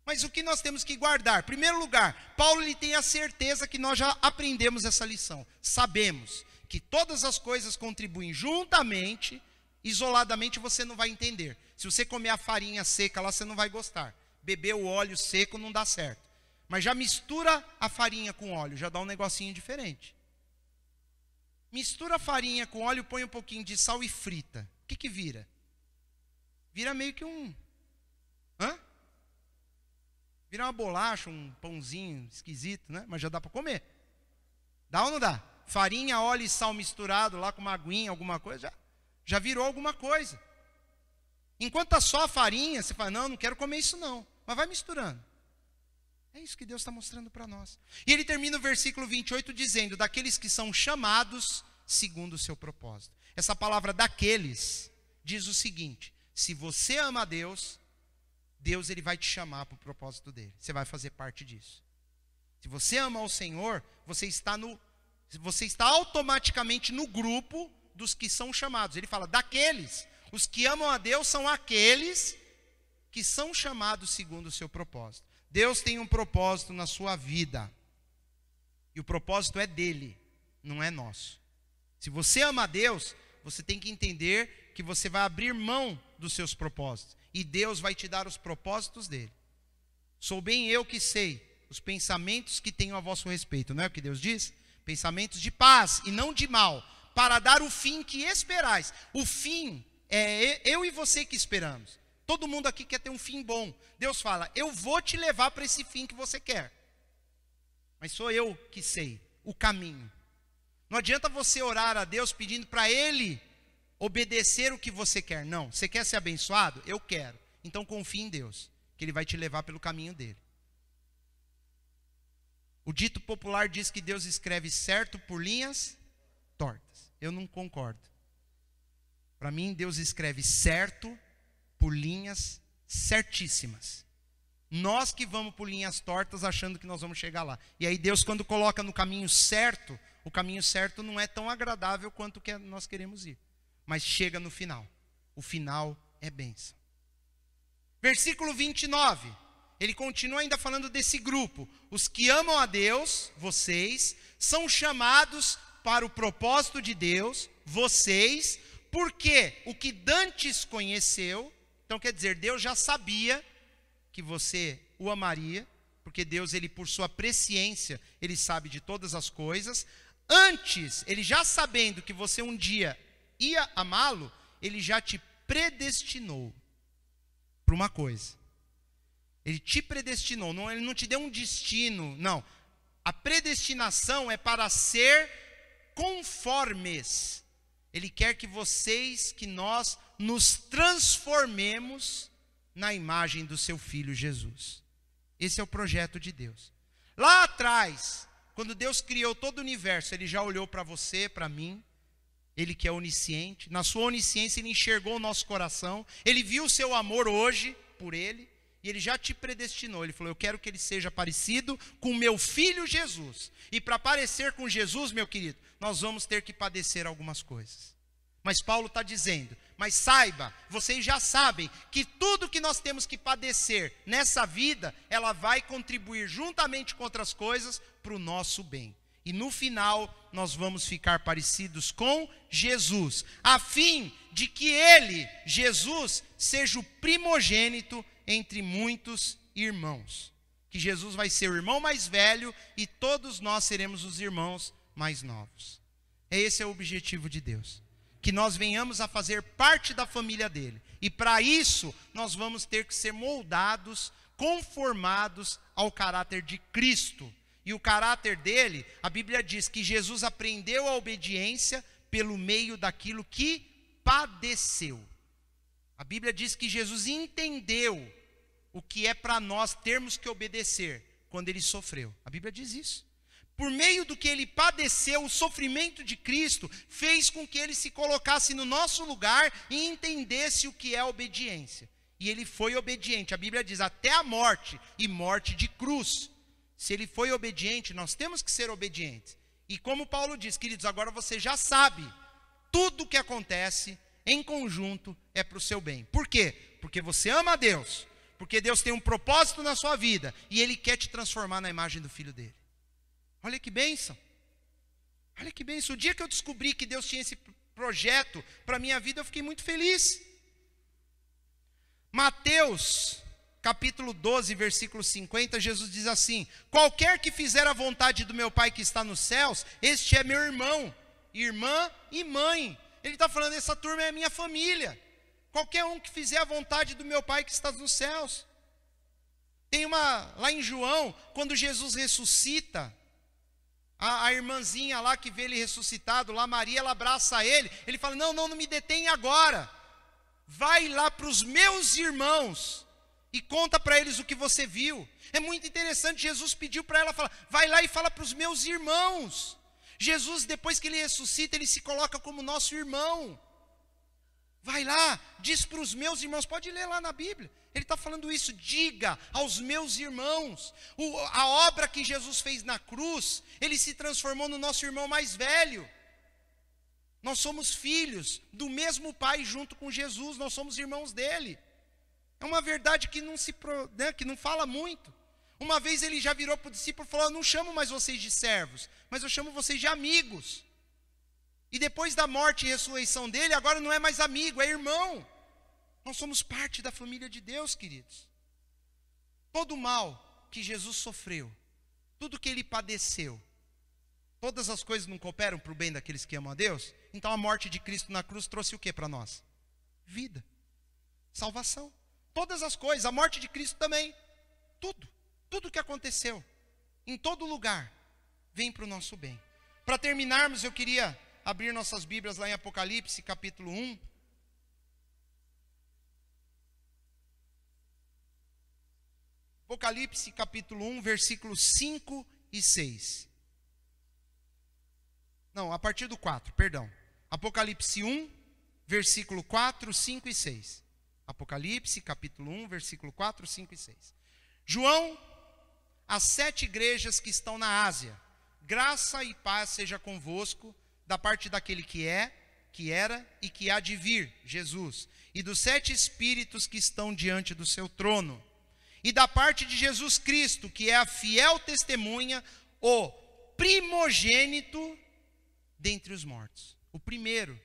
A: Mas o que nós temos que guardar? Em primeiro lugar, Paulo ele tem a certeza que nós já aprendemos essa lição. Sabemos que todas as coisas contribuem juntamente, isoladamente você não vai entender. Se você comer a farinha seca lá, você não vai gostar. Beber o óleo seco não dá certo. Mas já mistura a farinha com óleo, já dá um negocinho diferente. Mistura a farinha com óleo, põe um pouquinho de sal e frita. O que vira? Vira meio que vira uma bolacha, um pãozinho esquisito, né? Mas já dá para comer. Dá ou não dá? Farinha, óleo e sal misturado lá com uma aguinha, alguma coisa, já virou alguma coisa. Enquanto tá só a farinha, você fala, não quero comer isso não. Mas vai misturando. É isso que Deus está mostrando para nós. E ele termina o versículo 28 dizendo, daqueles que são chamados segundo o seu propósito. Essa palavra daqueles diz o seguinte, se você ama a Deus, Deus ele vai te chamar para o propósito dele. Você vai fazer parte disso. Se você ama o Senhor, você está automaticamente no grupo dos que são chamados. Ele fala, daqueles, os que amam a Deus são aqueles que são chamados segundo o seu propósito. Deus tem um propósito na sua vida. E o propósito é dele, não é nosso. Se você ama a Deus, você tem que entender que você vai abrir mão dos seus propósitos. E Deus vai te dar os propósitos dele. Sou bem eu que sei os pensamentos que tenho a vosso respeito. Não é o que Deus diz? Pensamentos de paz e não de mal, para dar o fim que esperais. O fim é eu e você que esperamos. Todo mundo aqui quer ter um fim bom. Deus fala, eu vou te levar para esse fim que você quer. Mas sou eu que sei o caminho. Não adianta você orar a Deus pedindo para Ele obedecer o que você quer. Não, você quer ser abençoado? Eu quero. Então confie em Deus, que Ele vai te levar pelo caminho dele. O dito popular diz que Deus escreve certo por linhas tortas. Eu não concordo. Para mim, Deus escreve certo por linhas certíssimas. Nós que vamos por linhas tortas achando que nós vamos chegar lá. E aí Deus, quando coloca no caminho certo, o caminho certo não é tão agradável quanto o que nós queremos ir. Mas chega no final. O final é bênção. Versículo 29. Ele continua ainda falando desse grupo. Os que amam a Deus, vocês, são chamados para o propósito de Deus, vocês, porque o que dantes conheceu, então quer dizer, Deus já sabia que você o amaria, porque Deus, ele por sua presciência, ele sabe de todas as coisas. Antes, ele já sabendo que você um dia ia amá-lo, ele já te predestinou para uma coisa. Ele te predestinou, não, ele não te deu um destino, não. A predestinação é para ser conformes. Ele quer que vocês, que nós nos transformemos na imagem do seu Filho Jesus. Esse é o projeto de Deus. Lá atrás, quando Deus criou todo o universo, ele já olhou para você, para mim, ele que é onisciente. Na sua onisciência, ele enxergou o nosso coração, ele viu o seu amor hoje por ele, e ele já te predestinou. Ele falou, eu quero que ele seja parecido com o meu Filho Jesus. E para parecer com Jesus, meu querido, nós vamos ter que padecer algumas coisas. Mas Paulo está dizendo, mas saiba, vocês já sabem, que tudo que nós temos que padecer nessa vida, ela vai contribuir juntamente com outras coisas para o nosso bem. E no final, nós vamos ficar parecidos com Jesus, a fim de que ele, Jesus, seja o primogênito entre muitos irmãos. Que Jesus vai ser o irmão mais velho e todos nós seremos os irmãos mais novos. Esse é o objetivo de Deus. Que nós venhamos a fazer parte da família dele. E para isso, nós vamos ter que ser moldados, conformados ao caráter de Cristo. E o caráter dele, a Bíblia diz que Jesus aprendeu a obediência pelo meio daquilo que padeceu. A Bíblia diz que Jesus entendeu o que é para nós termos que obedecer quando ele sofreu. A Bíblia diz isso. Por meio do que ele padeceu, o sofrimento de Cristo fez com que ele se colocasse no nosso lugar e entendesse o que é obediência. E ele foi obediente. A Bíblia diz até a morte, e morte de cruz. Se ele foi obediente, nós temos que ser obedientes. E como Paulo diz, queridos, agora você já sabe, tudo o que acontece em conjunto é para o seu bem. Por quê? Porque você ama a Deus, porque Deus tem um propósito na sua vida, e ele quer te transformar na imagem do Filho dele. Olha que bênção. Olha que bênção. O dia que eu descobri que Deus tinha esse projeto para a minha vida, eu fiquei muito feliz. Mateus, capítulo 12, versículo 50, Jesus diz assim: qualquer que fizer a vontade do meu Pai que está nos céus, este é meu irmão, irmã e mãe. Ele está falando, essa turma é a minha família. Qualquer um que fizer a vontade do meu Pai que está nos céus. Tem lá em João, quando Jesus ressuscita, a irmãzinha lá que vê ele ressuscitado, lá Maria, ela abraça ele. Ele fala, não me detém agora. Vai lá para os meus irmãos e conta para eles o que você viu. É muito interessante, Jesus pediu para ela, vai lá e fala para os meus irmãos. Jesus, depois que ele ressuscita, ele se coloca como nosso irmão. Vai lá, diz para os meus irmãos, pode ler lá na Bíblia. Ele está falando isso, diga aos meus irmãos. A obra que Jesus fez na cruz, ele se transformou no nosso irmão mais velho. Nós somos filhos do mesmo Pai junto com Jesus, nós somos irmãos dele. É uma verdade que que não fala muito. Uma vez ele já virou para o discípulo e falou, eu não chamo mais vocês de servos, mas eu chamo vocês de amigos. E depois da morte e ressurreição dele, agora não é mais amigo, é irmão. Nós somos parte da família de Deus, queridos. Todo o mal que Jesus sofreu, tudo que ele padeceu, todas as coisas não cooperam para o bem daqueles que amam a Deus? Então a morte de Cristo na cruz trouxe o que para nós? Vida, salvação. Todas as coisas, a morte de Cristo também. Tudo que aconteceu, em todo lugar, vem para o nosso bem. Para terminarmos, eu queria abrir nossas Bíblias lá em Apocalipse, capítulo 1. Apocalipse, capítulo 1, versículos 5 e 6. Não, a partir do 4, perdão. Apocalipse 1, versículo 4, 5 e 6. Apocalipse, capítulo 1, versículo 4, 5 e 6. João, as 7 igrejas que estão na Ásia, graça e paz seja convosco, da parte daquele que é, que era e que há de vir, Jesus, e dos 7 espíritos que estão diante do seu trono, e da parte de Jesus Cristo, que é a fiel testemunha, o primogênito dentre os mortos, o primeiro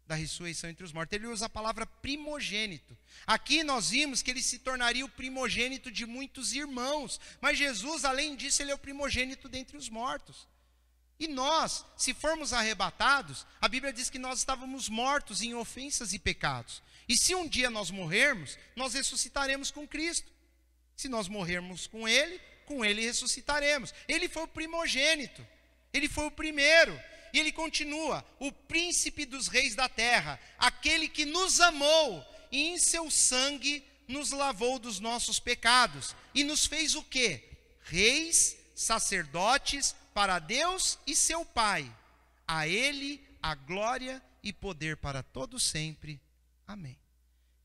A: da ressurreição entre os mortos. Ele usa a palavra primogênito. Aqui nós vimos que ele se tornaria o primogênito de muitos irmãos, mas Jesus, além disso, ele é o primogênito dentre os mortos. E nós, se formos arrebatados, a Bíblia diz que nós estávamos mortos em ofensas e pecados. E se um dia nós morrermos, nós ressuscitaremos com Cristo. Se nós morrermos com Ele ressuscitaremos. Ele foi o primogênito, ele foi o primeiro. E ele continua, o príncipe dos reis da terra, aquele que nos amou e em seu sangue nos lavou dos nossos pecados. E nos fez o quê? Reis, sacerdotes para Deus e seu Pai. A ele a glória e poder para todos sempre. Amém.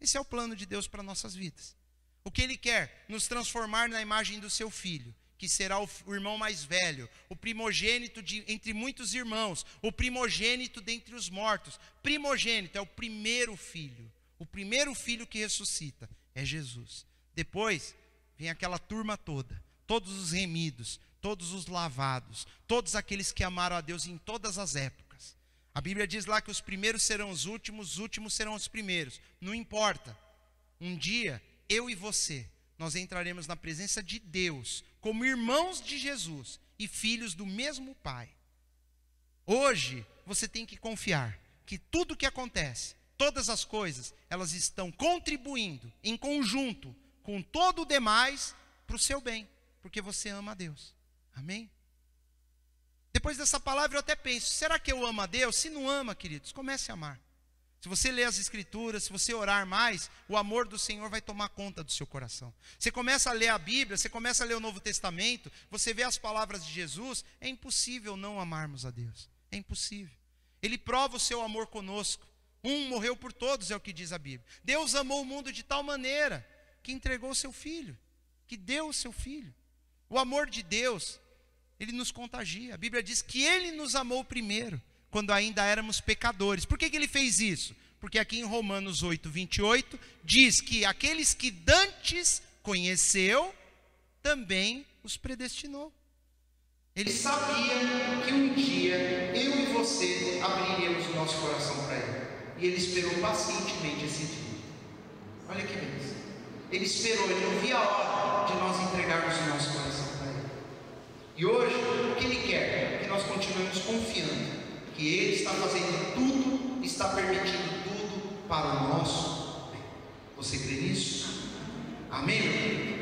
A: Esse é o plano de Deus para nossas vidas. O que ele quer? Nos transformar na imagem do seu Filho, que será o irmão mais velho, o primogênito entre muitos irmãos, o primogênito dentre os mortos. Primogênito é o primeiro filho que ressuscita, é Jesus. Depois vem aquela turma toda, todos os remidos, todos os lavados, todos aqueles que amaram a Deus em todas as épocas. A Bíblia diz lá que os primeiros serão os últimos serão os primeiros. Não importa, um dia eu e você, nós entraremos na presença de Deus, como irmãos de Jesus e filhos do mesmo Pai. Hoje, você tem que confiar que tudo que acontece, todas as coisas, elas estão contribuindo em conjunto com todo o demais para o seu bem, porque você ama a Deus. Amém? Depois dessa palavra eu até penso, será que eu amo a Deus? Se não ama, queridos, comece a amar. Se você ler as Escrituras, se você orar mais, o amor do Senhor vai tomar conta do seu coração. Você começa a ler a Bíblia, você começa a ler o Novo Testamento, você vê as palavras de Jesus, é impossível não amarmos a Deus. É impossível. Ele prova o seu amor conosco. Um morreu por todos, é o que diz a Bíblia. Deus amou o mundo de tal maneira que entregou o seu Filho, que deu o seu Filho. O amor de Deus, ele nos contagia. A Bíblia diz que ele nos amou primeiro, quando ainda éramos pecadores. Por que ele fez isso? Porque aqui em Romanos 8, 28, diz que aqueles que dantes conheceu, também os predestinou. Ele sabia que um dia eu e você abriríamos o nosso coração para ele. E ele esperou pacientemente esse dia. Olha que beleza. Ele esperou, ele não via a hora de nós entregarmos o nosso coração para ele. E hoje, o que ele quer? Que nós continuemos confiando que ele está fazendo tudo, está permitindo tudo para o nosso bem. Você crê nisso? Amém?